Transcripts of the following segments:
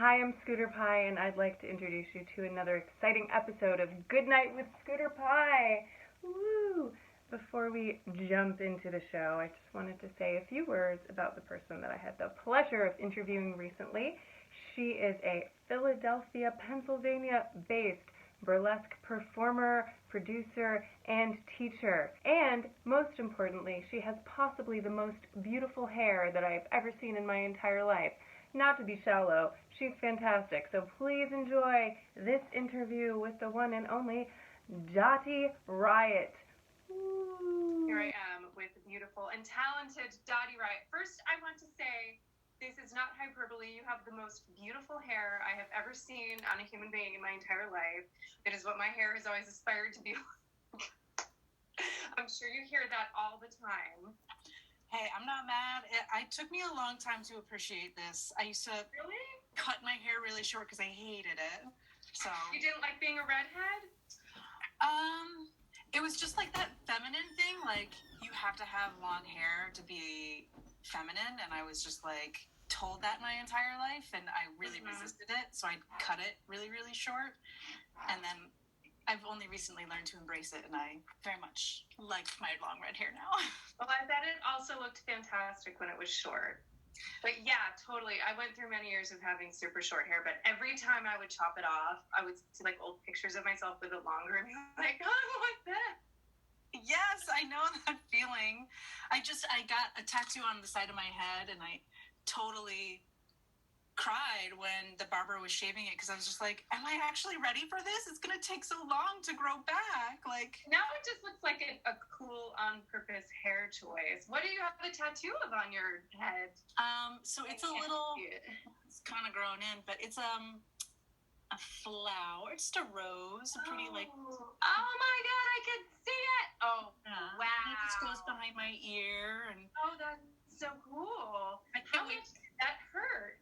Hi, I'm Scooter Pie, and I'd like to introduce you to another exciting episode of Good Night with Scooter Pie. Woo! Before we jump into the show, I just wanted to say a few words about the person that I had the pleasure of interviewing recently. She is a Philadelphia, Pennsylvania-based burlesque performer, producer, and teacher. And most importantly, she has possibly the most beautiful hair that I've ever seen in my entire life. Not to be shallow, she's fantastic. So please enjoy this interview with the one and only Dottie Riot. Woo. Here I am with the beautiful and talented Dottie Riot. First, I want to say this is not hyperbole. You have the most beautiful hair I have ever seen on a human being in my entire life. It is what my hair has always aspired to be like. I'm sure you hear that all the time. Hey, I'm not mad. It took me a long time to appreciate this. I used to Really? cut my hair really short because I hated it. So You didn't like being a redhead? it was just like that feminine thing. Like, you have to have long hair to be feminine, and I was just like told that my entire life, and I really resisted it. So I cut it really, really short, and then I've only recently learned to embrace it, and I very much like my long red hair now. Well, I bet it also looked fantastic when it was short. But yeah, totally. I went through many years of having super short hair, but every time I would chop it off, I would see like old pictures of myself with it longer and be like, oh, I want that. Yes, I know that feeling. I got a tattoo on the side of my head, and I totally cried when the barber was shaving it because I was just like, am I actually ready for this? It's gonna take so long to grow back. Like, now it just looks like a cool on purpose hair choice. What do you have a tattoo of on your head? So it's a little, it's kind of grown in, but it's a flower. It's just a rose, a pretty like. Oh my god, I can see it. Oh Yeah. wow. And it just goes behind my ear, and Oh, that's so cool. How much did that hurt?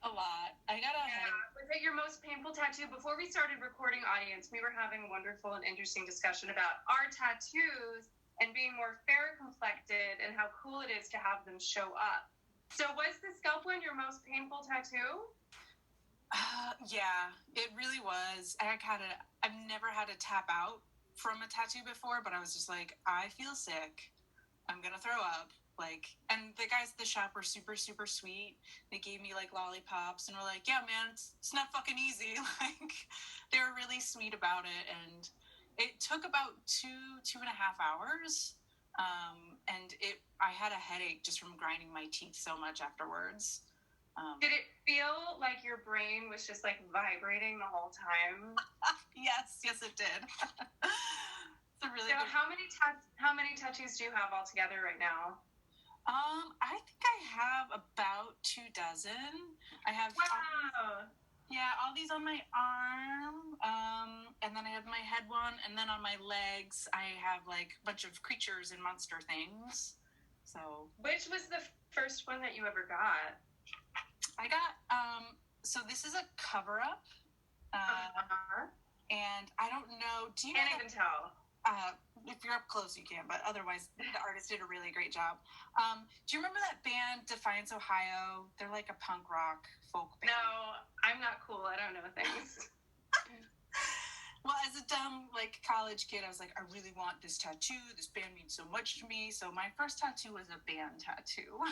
A lot. I got a headache. Was it your most painful tattoo? Before we started recording, audience, we were having a wonderful and interesting discussion about our tattoos and being more fair complected and how cool it is to have them show up. So was the scalp one your most painful tattoo? Yeah, it really was. I've never had a tap out from a tattoo before, but I was just like, I feel sick. I'm gonna throw up. Like, and the guys at the shop were super, super sweet. They gave me like lollipops and were like, yeah, man, it's not fucking easy. Like, they were really sweet about it. And it took about 2.5 hours. And I had a headache just from grinding my teeth so much afterwards. Did it feel like your brain was just like vibrating the whole time? Yes, it did. It's a really so good... how many tattoos do you have altogether right now? I think I have about 24. I have wow. all these on my arm, and then I have my head one, and then on my legs I have like a bunch of creatures and monster things. So which was the first one that you ever got? I got so this is a cover-up, and I don't know. Do you can't even tell? If you're up close, you can, but otherwise, the artist did a really great job. Do you remember that band, Defiance, Ohio? They're like a punk rock folk band. No, I'm not cool. I don't know things. Well, as a dumb, like, college kid, I was like, I really want this tattoo. This band means so much to me. So my first tattoo was a band tattoo.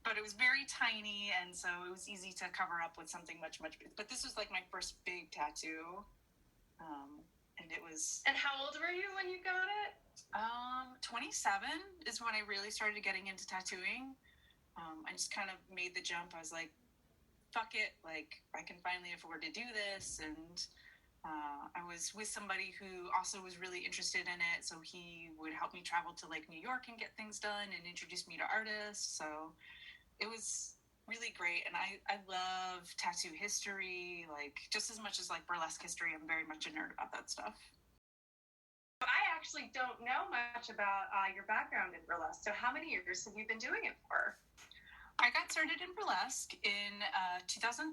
But it was very tiny, and so it was easy to cover up with something much, much bigger. But this was like my first big tattoo. And it was... And how old were you when you got it? 27 is when I really started getting into tattooing. I just kind of made the jump. I was like, fuck it. Like, I can finally afford to do this. And I was with somebody who also was really interested in it. So he would help me travel to like New York and get things done and introduce me to artists. So it was really great. And I love tattoo history, like just as much as like burlesque history. I'm very much a nerd about that stuff. I actually don't know much about your background in burlesque. So how many years have you been doing it for? I got started in burlesque in 2013,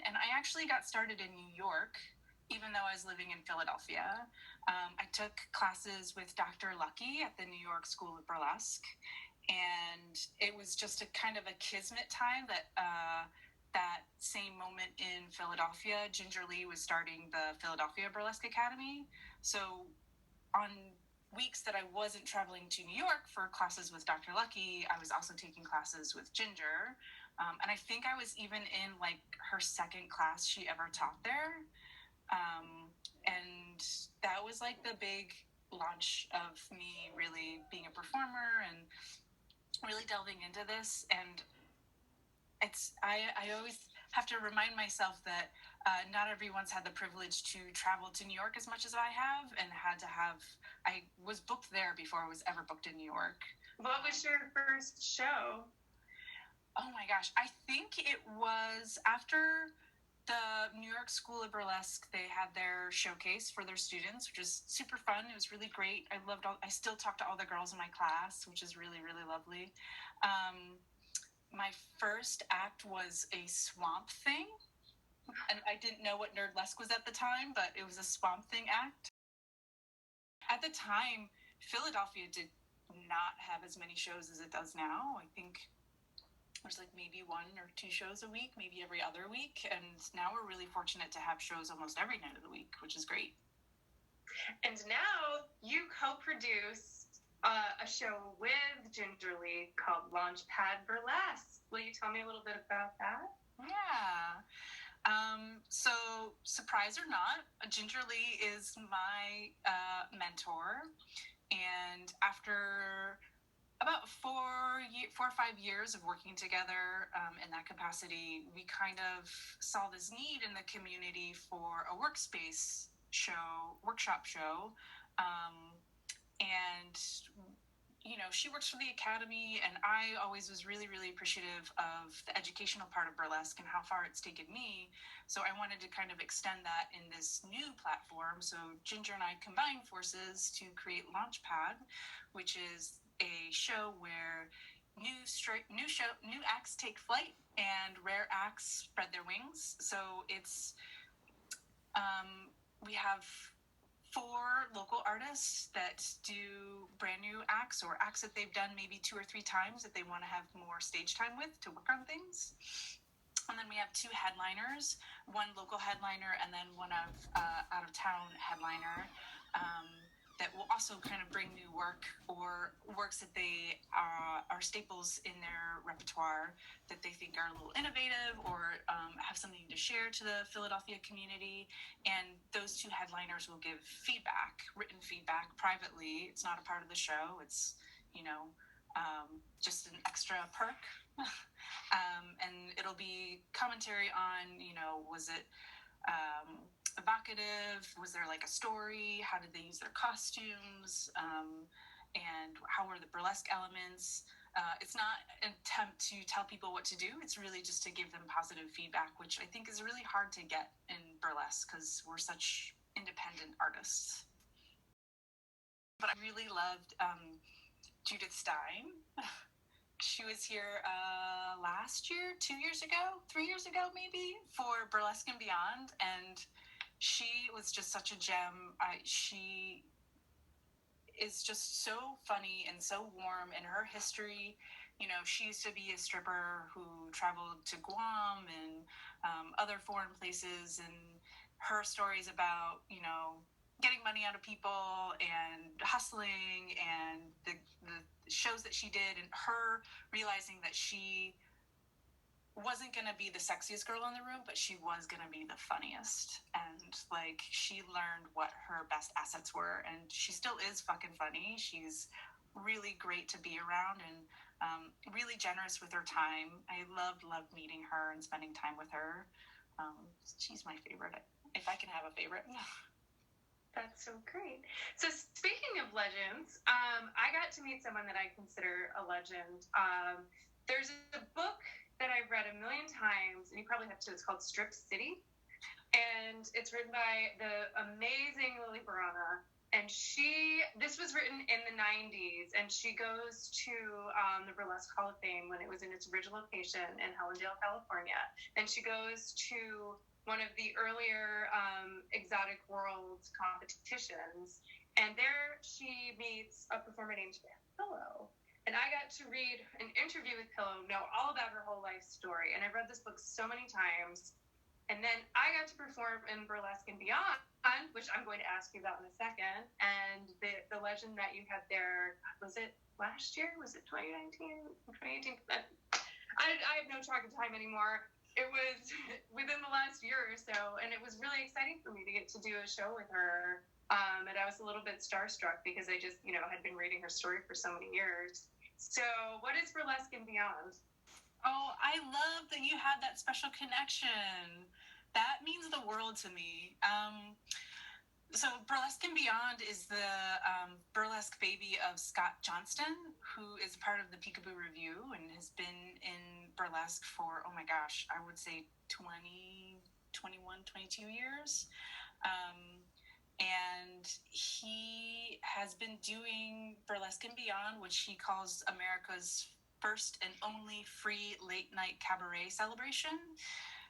and I actually got started in New York, even though I was living in Philadelphia. I took classes with Dr. Lucky at the New York School of Burlesque, and it was just a kind of a kismet time that that same moment in Philadelphia, Ginger Lee was starting the Philadelphia Burlesque Academy. So on weeks that I wasn't traveling to New York for classes with Dr. Lucky, I was also taking classes with Ginger. And I think I was even in like her second class she ever taught there. And that was like the big launch of me really being a performer and really delving into this. And I always have to remind myself that not everyone's had the privilege to travel to New York as much as I have, and I was booked there before I was ever booked in New York. What was your first show? Oh my gosh, I think it was after the New York School of Burlesque. They had their showcase for their students, which was super fun. It was really great. I still talk to all the girls in my class, which is really, really lovely. My first act was a Swamp Thing, and I didn't know what Nerdlesque was at the time, but it was a Swamp Thing act. At the time, Philadelphia did not have as many shows as it does now. I think there's like maybe 1 or 2 shows a week, maybe every other week, and now we're really fortunate to have shows almost every night of the week, which is great. And now you co-produce a show with Ginger Lee called Launchpad Burlesque. Will you tell me a little bit about that? Yeah. So, surprise or not, Ginger Lee is my mentor. And after about 4 or 5 years of working together in that capacity, we kind of saw this need in the community for a workshop show. And she works for the Academy, and I always was really, really appreciative of the educational part of burlesque and how far it's taken me. So I wanted to kind of extend that in this new platform. So Ginger and I combined forces to create Launchpad, which is a show where new acts take flight and rare acts spread their wings. So it's we have 4 local artists that do brand new acts or acts that they've done maybe 2 or 3 times that they want to have more stage time with to work on things. And then we have 2 headliners, 1 local headliner and then 1 out of town headliner that will also kind of bring new work or works that they are staples in their repertoire that they think are a little innovative or have something to share to the Philadelphia community. And those 2 headliners will give written feedback privately. It's not a part of the show. It's, just an extra perk. And it'll be commentary on, was it evocative? Was there like a story? How did they use their costumes? And how were the burlesque elements? It's not an attempt to tell people what to do. It's really just to give them positive feedback, which I think is really hard to get in burlesque because we're such independent artists. But I really loved Judith Stein. She was here last year, 2 years ago, 3 years ago maybe, for Burlesque and Beyond, and she was just such a gem. She is just so funny and so warm in her history. She used to be a stripper who traveled to Guam and other foreign places, and her stories about, getting money out of people and hustling and the shows that she did, and her realizing that she wasn't going to be the sexiest girl in the room, but she was going to be the funniest. And like, she learned what her best assets were, and she still is fucking funny. She's really great to be around and really generous with her time. I loved meeting her and spending time with her. She's my favorite, if I can have a favorite. That's so great. So speaking of legends, I got to meet someone that I consider a legend. There's a book that I've read a million times, and you probably have too. It's called Strip City, and it's written by the amazing Lily Barana. And this was written in the 90s, and she goes to the Burlesque Hall of Fame when it was in its original location in Helendale, California. And she goes to one of the earlier Exotic Worlds competitions, and there she meets a performer named Pillow. And I got to read an interview with Pillow, know all about her whole life story. And I've read this book so many times. And then I got to perform in Burlesque and Beyond, which I'm going to ask you about in a second. And the legend that you had there, was it last year? Was it 2019? 2018? I have no track of time anymore. It was within the last year or so, and it was really exciting for me to get to do a show with her. And I was a little bit starstruck because I just, had been reading her story for so many years. So, what is Burlesque and Beyond? Oh, I love that you had that special connection. That means the world to me. So Burlesque and Beyond is the burlesque baby of Scott Johnston, who is part of the Peekaboo Review and has been in burlesque for, oh my gosh, I would say 20, 21, 22 years. And he has been doing Burlesque and Beyond, which he calls America's first and only free late night cabaret celebration.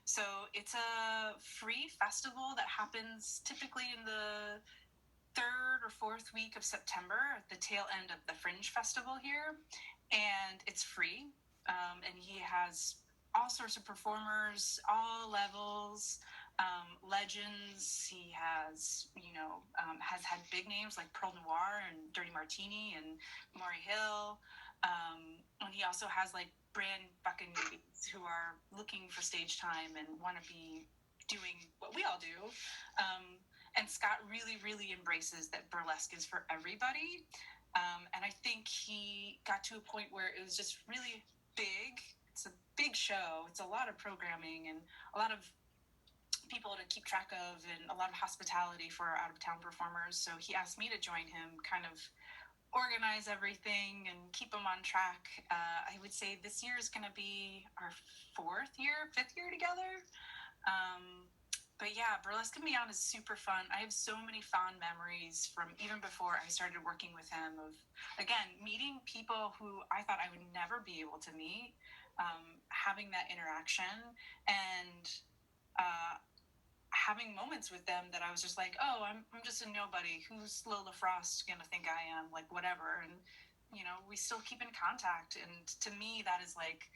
So it's a free festival that happens typically in the third or fourth week of September at the tail end of the Fringe Festival here. And it's free. And he has all sorts of performers, all levels, legends. He has, has had big names like Pearl Noir and Dirty Martini and Maury Hill. And he also has like brand fucking newbies who are looking for stage time and want to be doing what we all do. And Scott really, really embraces that burlesque is for everybody. And I think he got to a point where it was just really big. It's a big show. It's a lot of programming and a lot of people to keep track of and a lot of hospitality for our out-of-town performers. So he asked me to join him, kind of organize everything and keep them on track. I would say this year is going to be our fifth year together. But yeah, Burlesque and Beyond is super fun. I have so many fond memories from even before I started working with him of, again, meeting people who I thought I would never be able to meet, having that interaction, and having moments with them that I was just like, oh, I'm just a nobody. Who's Lola Frost gonna think I am? Like, whatever. And, we still keep in contact. And to me, that is like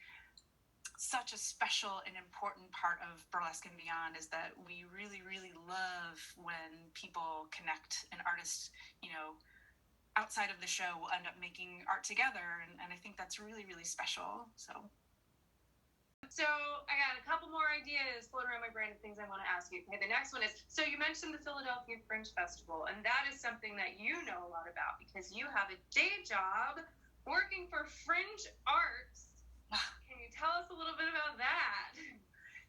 such a special and important part of Burlesque and Beyond, is that we really, really love when people connect, and artists, outside of the show will end up making art together. And I think that's really, really special. So I got a couple more ideas floating around my brain of things I want to ask you. Okay, the next one is, so you mentioned the Philadelphia Fringe Festival, and that is something that you know a lot about because you have a day job working for Fringe Arts. Can you tell us a little bit about that?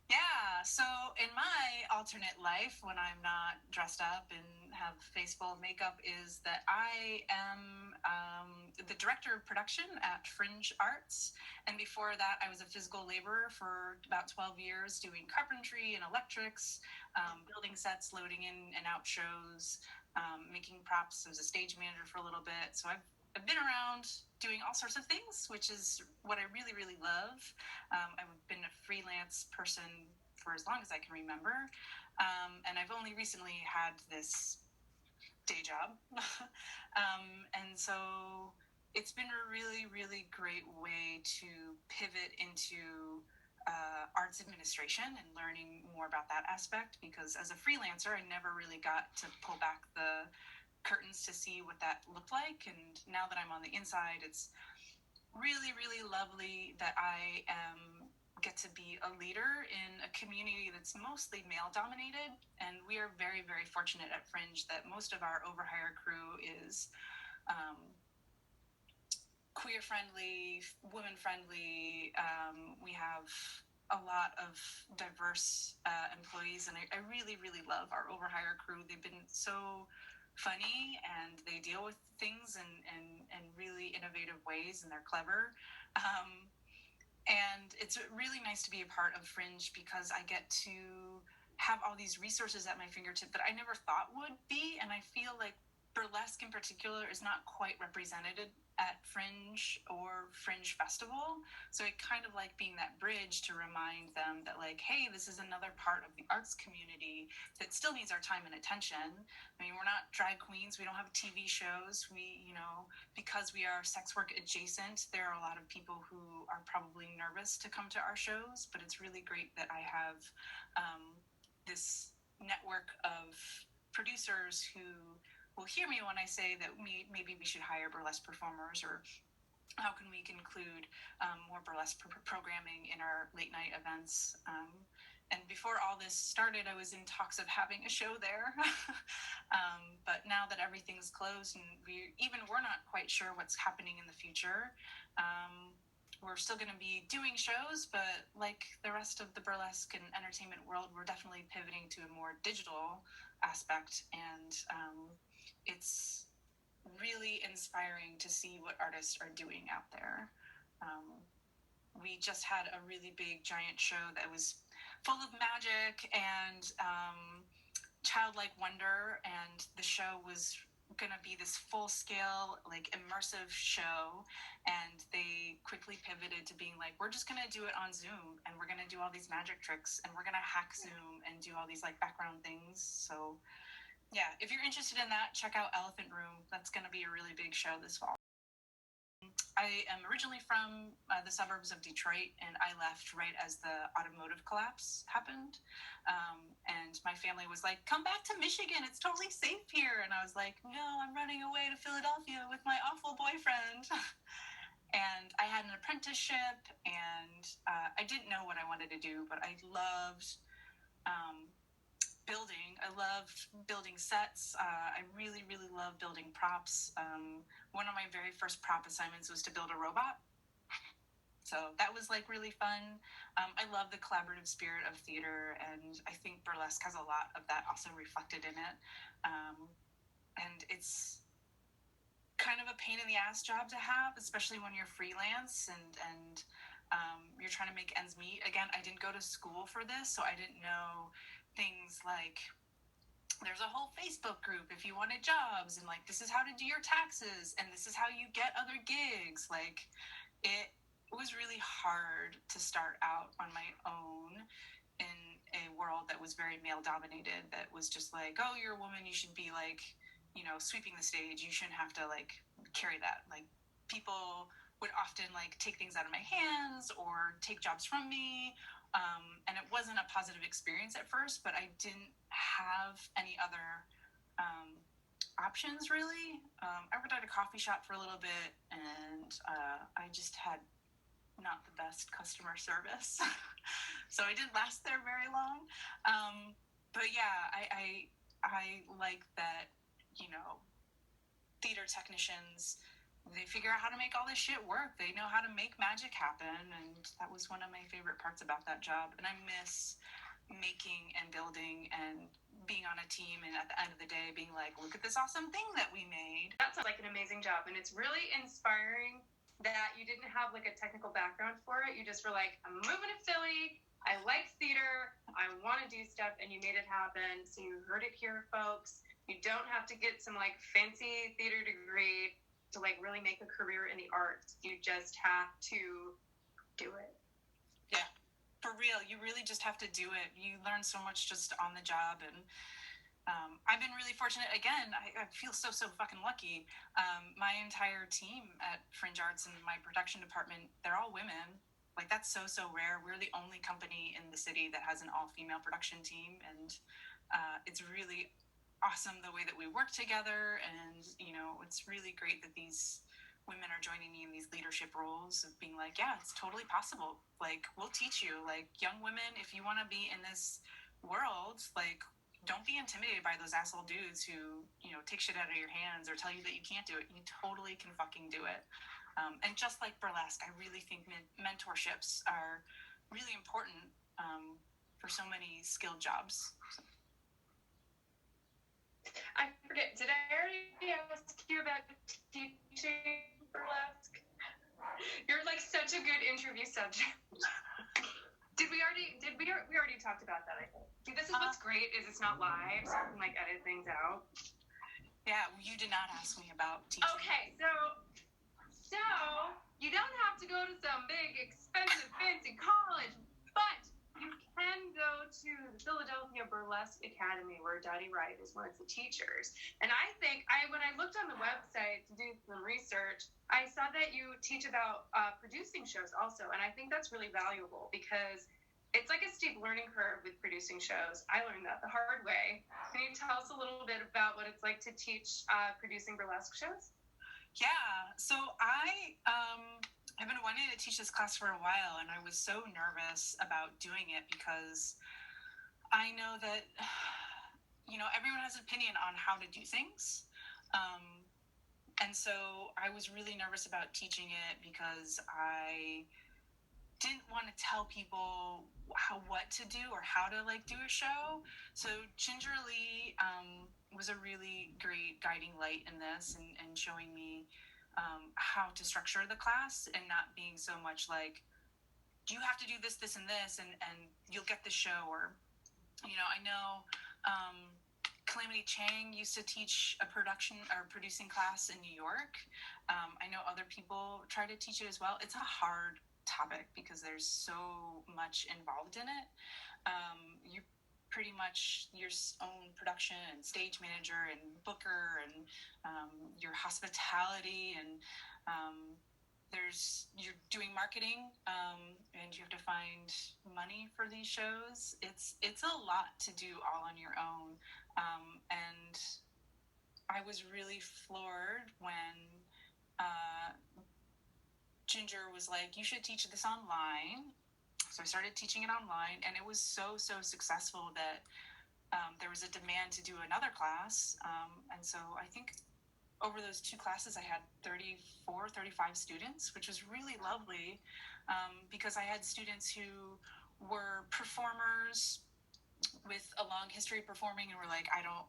Yeah, so in my alternate life, when I'm not dressed up and have a face full of makeup, is that I am the director of production at Fringe Arts. And before that, I was a physical laborer for about 12 years doing carpentry and electrics, building sets, loading in and out shows, making props. I was a stage manager for a little bit. So I've been around doing all sorts of things, which is what I really, really love. I've been a freelance person for as long as I can remember. And I've only recently had this day job. And so it's been a really, really great way to pivot into arts administration and learning more about that aspect, because as a freelancer, I never really got to pull back the curtains to see what that looked like. And now that I'm on the inside, it's really, really lovely that I get to be a leader in a community that's mostly male dominated. And we are very, very fortunate at Fringe that most of our overhire crew is queer friendly, women friendly. We have a lot of diverse employees, and I really, really love our overhire crew. They've been so funny, and they deal with things in really innovative ways, and they're clever. And it's really nice to be a part of Fringe because I get to have all these resources at my fingertip that I never thought would be. And I feel like burlesque in particular is not quite represented at Fringe or Fringe Festival. So it kind of like being that bridge to remind them that like, hey, this is another part of the arts community that still needs our time and attention. I mean, we're not drag queens. We don't have TV shows. We, you know, because we are sex work adjacent, there are a lot of people who are probably nervous to come to our shows, but it's really great that I have this network of producers who will hear me when I say that maybe we should hire burlesque performers, or how can we include more burlesque programming in our late night events. And before all this started, I was in talks of having a show there. But now that everything's closed and we're not quite sure what's happening in the future, we're still going to be doing shows, but like the rest of the burlesque and entertainment world, we're definitely pivoting to a more digital aspect. And it's really inspiring to see what artists are doing out there. We just had a really big, giant show that was full of magic and childlike wonder, and the show was going to be this full-scale, like, immersive show, and they quickly pivoted to being like, we're just going to do it on Zoom, and we're going to do all these magic tricks, and we're going to hack Zoom and do all these, like, background things. So yeah, if you're interested in that, check out Elephant Room. That's going to be a really big show this fall. I am originally from the suburbs of Detroit, and I left right as the automotive collapse happened. And my family was like, come back to Michigan. It's totally safe here. And I was like, no, I'm running away to Philadelphia with my awful boyfriend. And I had an apprenticeship, and I didn't know what I wanted to do, but I loved building. I love building sets. I really, really love building props. One of my very first prop assignments was to build a robot. So that was like really fun. I love the collaborative spirit of theater, and I think burlesque has a lot of that also reflected in it. And it's kind of a pain in the ass job to have, especially when you're freelance and you're trying to make ends meet. Again, I didn't go to school for this, so I didn't know things like there's a whole Facebook group if you wanted jobs, and like this is how to do your taxes, and this is how you get other gigs. Like it was really hard to start out on my own in a world that was very male dominated, that was just like, oh, you're a woman, you should be like, you know, sweeping the stage, you shouldn't have to like carry that. Like people would often like take things out of my hands or take jobs from me. And it wasn't a positive experience at first, but I didn't have any other options really. I worked at a coffee shop for a little bit, and I just had not the best customer service. So I didn't last there very long. But yeah, I like that, you know, theater technicians, they figure out how to make all this shit work. They know how to make magic happen, and that was one of my favorite parts about that job. And I miss making and building and being on a team, and at the end of the day being like, look at this awesome thing that we made. That sounds like an amazing job, and it's really inspiring that you didn't have like a technical background for it. You just were like, I'm moving to Philly, I like theater, I want to do stuff, and you made it happen. So you heard it here, folks. You don't have to get some like fancy theater degree to like really make a career in the arts. You just have to do it. Yeah, for real. You really just have to do it. You learn so much just on the job. And I've been really fortunate. Again, I feel so fucking lucky. My entire team at Fringe Arts and my production department, they're all women. Like that's so rare. We're the only company in the city that has an all-female production team. And it's really awesome the way that we work together, and you know, it's really great that these women are joining me in these leadership roles of being like, yeah, it's totally possible. Like we'll teach you, like young women, if you want to be in this world, like don't be intimidated by those asshole dudes who, you know, take shit out of your hands or tell you that you can't do it. You totally can fucking do it. And just like burlesque, I really think mentorships are really important for so many skilled jobs. I forget, did I already ask you about teaching burlesque? You're like such a good interview subject. We already talked about that, I think. This is what's great, is it's not live, so I can like edit things out. Yeah, you did not ask me about teaching. Okay, so you don't have to go to some big, expensive, fancy college, but you can go to the Philadelphia Burlesque Academy, where Dottie Riot is one of the teachers. And I think, when I looked on the website to do some research, I saw that you teach about producing shows also, and I think that's really valuable because it's like a steep learning curve with producing shows. I learned that the hard way. Can you tell us a little bit about what it's like to teach producing burlesque shows? Yeah, so I've been wanting to teach this class for a while, and I was so nervous about doing it because I know that, everyone has an opinion on how to do things. And so I was really nervous about teaching it because I didn't want to tell people what to do or how to do a show. So Ginger Lee was a really great guiding light in this and showing me how to structure the class and not being so much like, you have to do this, this, and this, and you'll get the show. Or, I know Calamity Chang used to teach a production or producing class in New York. I know other people try to teach it as well. It's a hard topic because there's so much involved in it. You're pretty much your own production and stage manager and booker and your hospitality, and you're doing marketing, and you have to find money for these shows. It's a lot to do all on your own, and I was really floored when Ginger was like, you should teach this online. So I started teaching it online, and it was so successful that there was a demand to do another class. And so I think over those two classes, I had 35 students, which was really lovely, because I had students who were performers with a long history of performing and were like, I don't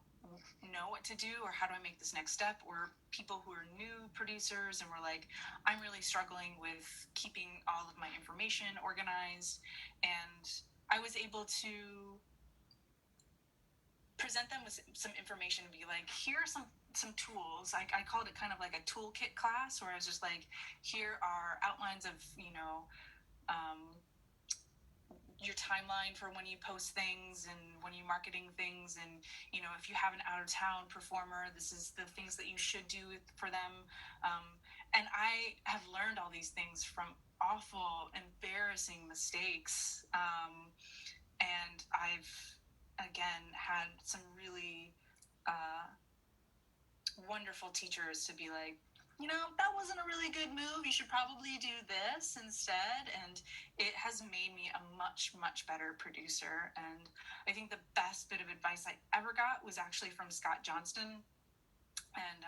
know what to do, or how do I make this next step, or people who are new producers and were like, I'm really struggling with keeping all of my information organized. And I was able to present them with some information and be like, here are some tools. I called it kind of like a toolkit class, where I was just like, here are outlines of your timeline for when you post things and when you're marketing things, and if you have an out of town performer, this is the things that you should do for them. And I have learned all these things from awful, embarrassing mistakes, and I've again had some really wonderful teachers to be like, that wasn't a really good move. You should probably do this instead. And it has made me a much better producer. And I think the best bit of advice I ever got was actually from Scott Johnston. And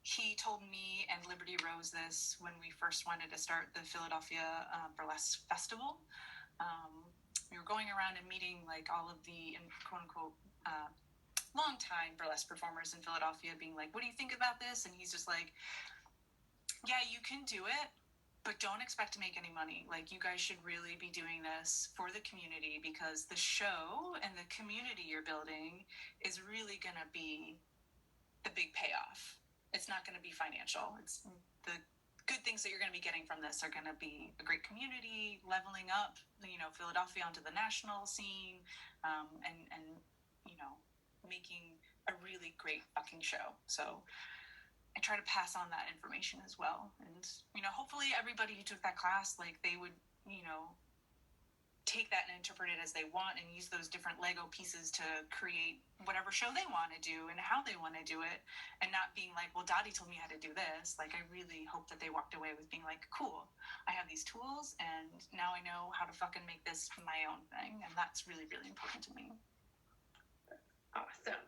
he told me and Liberty Rose this when we first wanted to start the Philadelphia Burlesque Festival. We were going around and meeting all of the quote unquote long-time burlesque performers in Philadelphia, being like, what do you think about this? And he's just like, yeah, you can do it, but don't expect to make any money. You guys should really be doing this for the community, because the show and the community you're building is really going to be the big payoff. It's not going to be financial. It's the good things that you're going to be getting from this are going to be a great community, leveling up, Philadelphia onto the national scene, and making a really great fucking show. So I try to pass on that information as well. And, hopefully everybody who took that class, they would, take that and interpret it as they want and use those different Lego pieces to create whatever show they want to do and how they want to do it, and not being like, well, Dottie told me how to do this. I really hope that they walked away with being like, cool, I have these tools and now I know how to fucking make this my own thing. And that's really, really important to me. Awesome.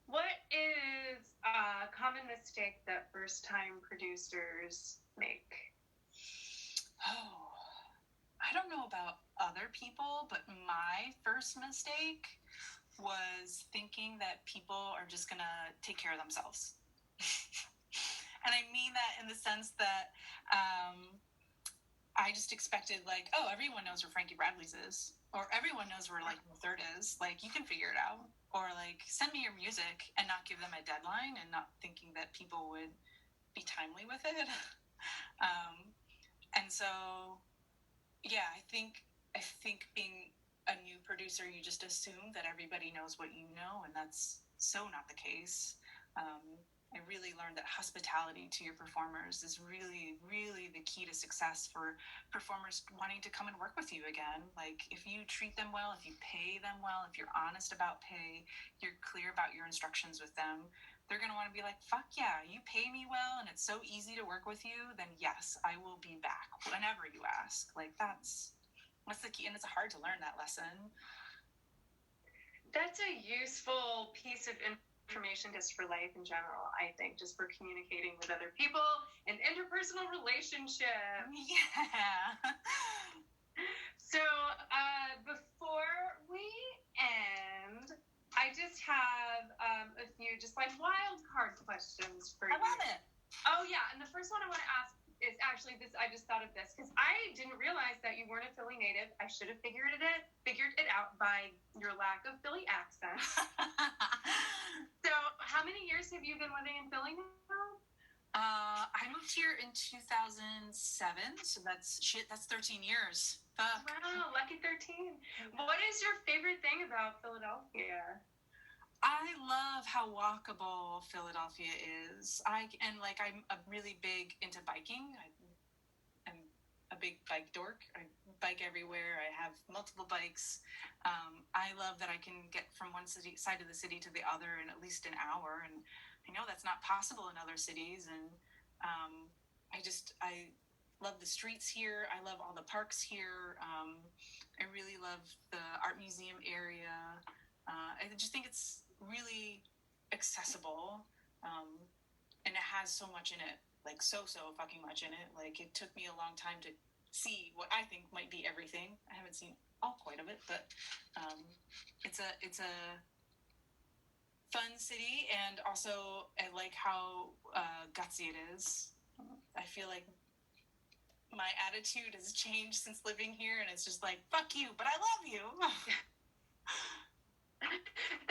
What is a common mistake that first-time producers make? Oh, I don't know about other people, but my first mistake was thinking that people are just gonna take care of themselves. And I mean that in the sense that I just expected, oh, everyone knows where Frankie Bradley's is. or everyone knows where like the third is. Like, you can figure it out. Or like, send me your music and not give them a deadline and not thinking that people would be timely with it. And so, yeah, I think being a new producer, you just assume that everybody knows what you know, and that's so not the case. I really learned that hospitality to your performers is really, really the key to success for performers wanting to come and work with you again. Like, if you treat them well, if you pay them well, if you're honest about pay, you're clear about your instructions with them, they're going to want to be like, fuck yeah, you pay me well and it's so easy to work with you, then yes, I will be back whenever you ask. Like, that's the key, and it's hard to learn that lesson. That's a useful piece of information just for life in general, I think, just for communicating with other people and interpersonal relationships. Yeah. So before we end, I just have a few just like wild card questions for you. I love it. Oh yeah, and the first one I want to ask is actually this. I just thought of this because I didn't realize that you weren't a Philly native. I should have figured it out by your lack of Philly accent. So, how many years have you been living in Philly now? I moved here in 2007, so that's 13 years. Fuck. Wow, lucky 13. What is your favorite thing about Philadelphia? I love how walkable Philadelphia is. I'm really big into biking. I'm a big bike dork. I bike everywhere. I have multiple bikes. I love that I can get from one side of the city to the other in at least an hour. And I know that's not possible in other cities. And I love the streets here. I love all the parks here. I really love the art museum area. I just think it's really accessible, and it has so much in it, like so fucking much in it. Like, it took me a long time to see what I think might be everything. I haven't seen all quite of it, but it's a fun city, and also I like how gutsy it is. I feel like my attitude has changed since living here, and it's just like, fuck you, but I love you.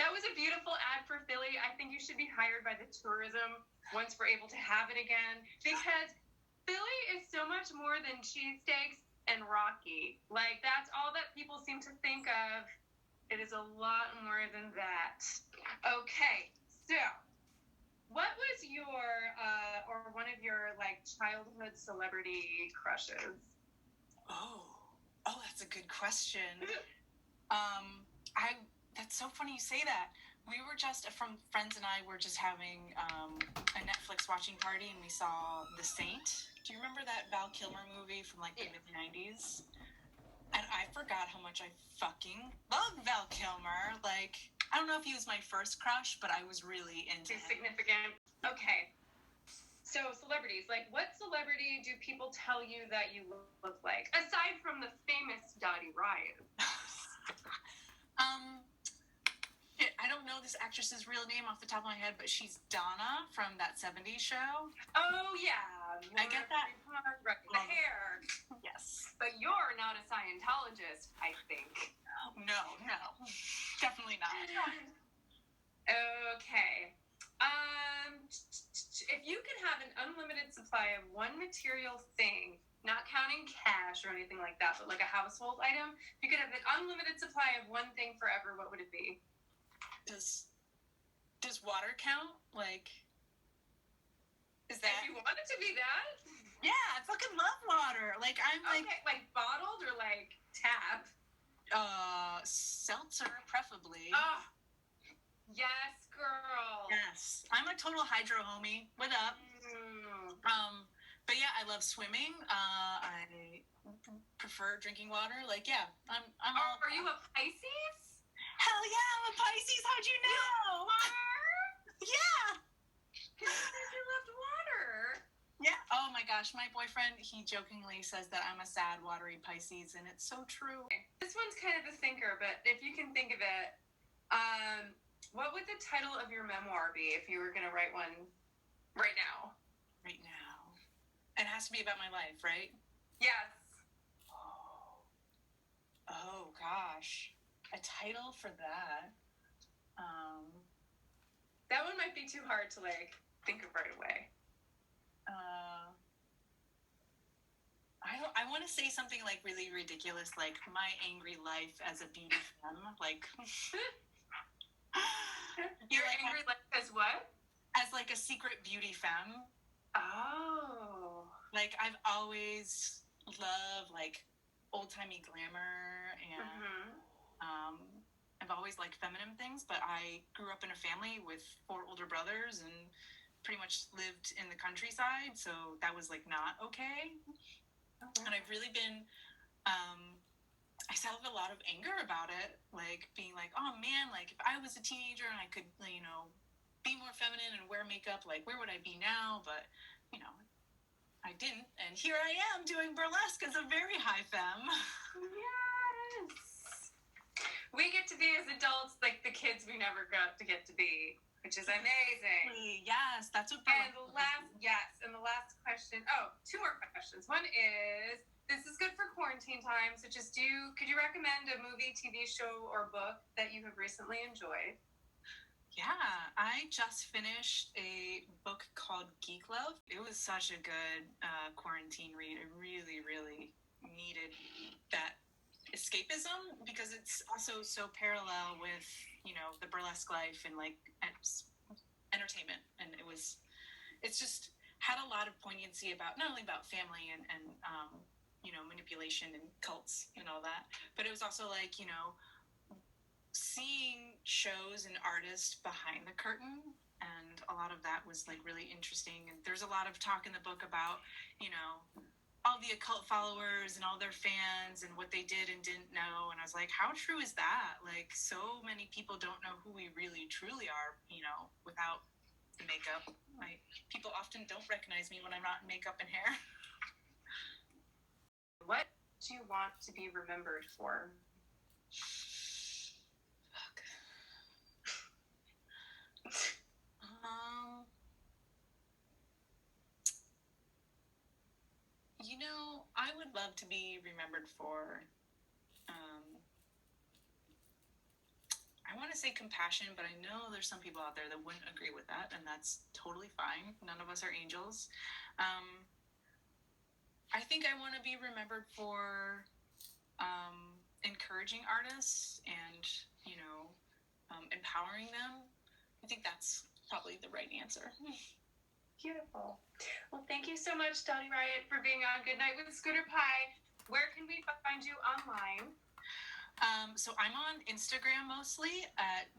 That was a beautiful ad for Philly. I think you should be hired by the tourism once we're able to have it again, because Philly is so much more than cheesesteaks and Rocky. Like, that's all that people seem to think of. It is a lot more than that. Okay, so what was your or one of your like childhood celebrity crushes? Oh, that's a good question. That's so funny you say that. We were friends and I were just having a Netflix watching party, and we saw The Saint. Do you remember that Val Kilmer movie from like the mid-90s? And I forgot how much I fucking love Val Kilmer. Like, I don't know if he was my first crush, but I was really into him. Significant. Okay. So celebrities, like, what celebrity do people tell you that you look like, aside from the famous Dottie Riot? I don't know this actress's real name off the top of my head, but she's Donna from that 70s show. Oh, yeah. I get that. The hair. Yes. But you're not a Scientologist, I think. No. Definitely not. Okay. If you could have an unlimited supply of one material thing, not counting cash or anything like that, but like a household item, if you could have an unlimited supply of one thing forever, what would it be? Does water count? Like, is that? If you want it to be that? Yeah, I fucking love water. Like, I'm like... Okay, like bottled or like tap? Seltzer, preferably. Oh, yes, girl. Yes. I'm a total hydro homie. What up? But yeah, I love swimming. I prefer drinking water. Like, yeah, I'm all... Are you a Pisces? Hell yeah, I'm a Pisces. How'd you know? You are? Yeah. Because you loved water. Yeah. Oh my gosh, my boyfriend, he jokingly says that I'm a sad, watery Pisces, and it's so true. This one's kind of a thinker, but if you can think of it, what would the title of your memoir be if you were going to write one right now? Right now. It has to be about my life, right? Yes. Oh gosh, a title for that. That one might be too hard to like think of right away. I want to say something like really ridiculous, like My Angry Life as a Beauty Femme. Like, Your angry life as what? As like a secret beauty femme. Oh. Like, I've always loved like old timey glamour, and I've always liked feminine things. But I grew up in a family with 4 older brothers and pretty much lived in the countryside, so that was like not okay. And I've really been, I still have a lot of anger about it, like being like, oh man, like if I was a teenager and I could, you know, be more feminine and wear makeup, like where would I be now? But, you know, I didn't. And here I am doing burlesque as a very high femme. Yes. We get to be as adults like the kids we never got to get to be, which is amazing. Yes, that's what. And the last question. Oh, 2 more questions. One is, this is good for quarantine time. So could you recommend a movie, TV show, or book that you have recently enjoyed? Yeah, I just finished a book called Geek Love. It was such a good quarantine read. I really, really needed that escapism because it's also so parallel with, you know, the burlesque life and like entertainment. And it's just had a lot of poignancy about not only about family and you know, manipulation and cults and all that, but it was also like, you know, seeing shows and artists behind the curtain, and a lot of that was like really interesting. And there's a lot of talk in the book about, you know, all the occult followers and all their fans and what they did and didn't know. And I was like, how true is that? Like, so many people don't know who we really truly are, you know, without the makeup. Like, people often don't recognize me when I'm not in makeup and hair. What do you want to be remembered for? You know, I would love to be remembered for, I want to say compassion, but I know there's some people out there that wouldn't agree with that, and that's totally fine. None of us are angels. I think I want to be remembered for encouraging artists and, you know, empowering them. I think that's probably the right answer. Beautiful. Well, thank you so much, Dottie Riot, for being on Good Night with Scooter Pie. Where can we find you online? So I'm on Instagram mostly at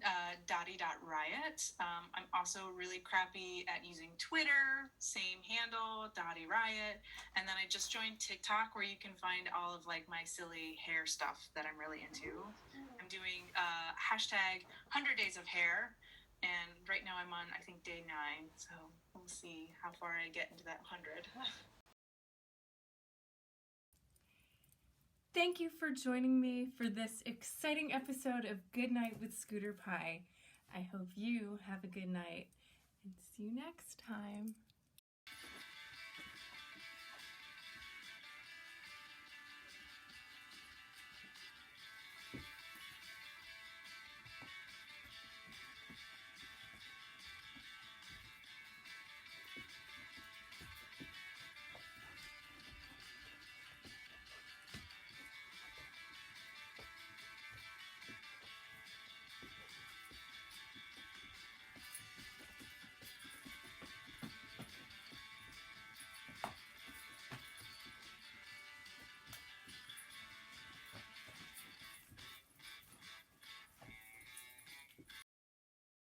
Dottie.Riot. I'm also really crappy at using Twitter, same handle, Dottie Riot. And then I just joined TikTok, where you can find all of like my silly hair stuff that I'm really into. I'm doing hashtag 100 Days of Hair. And right now I'm on, I think, day 9. So we'll see how far I get into that 100. Thank you for joining me for this exciting episode of Good Night with Scooter Pie. I hope you have a good night and see you next time.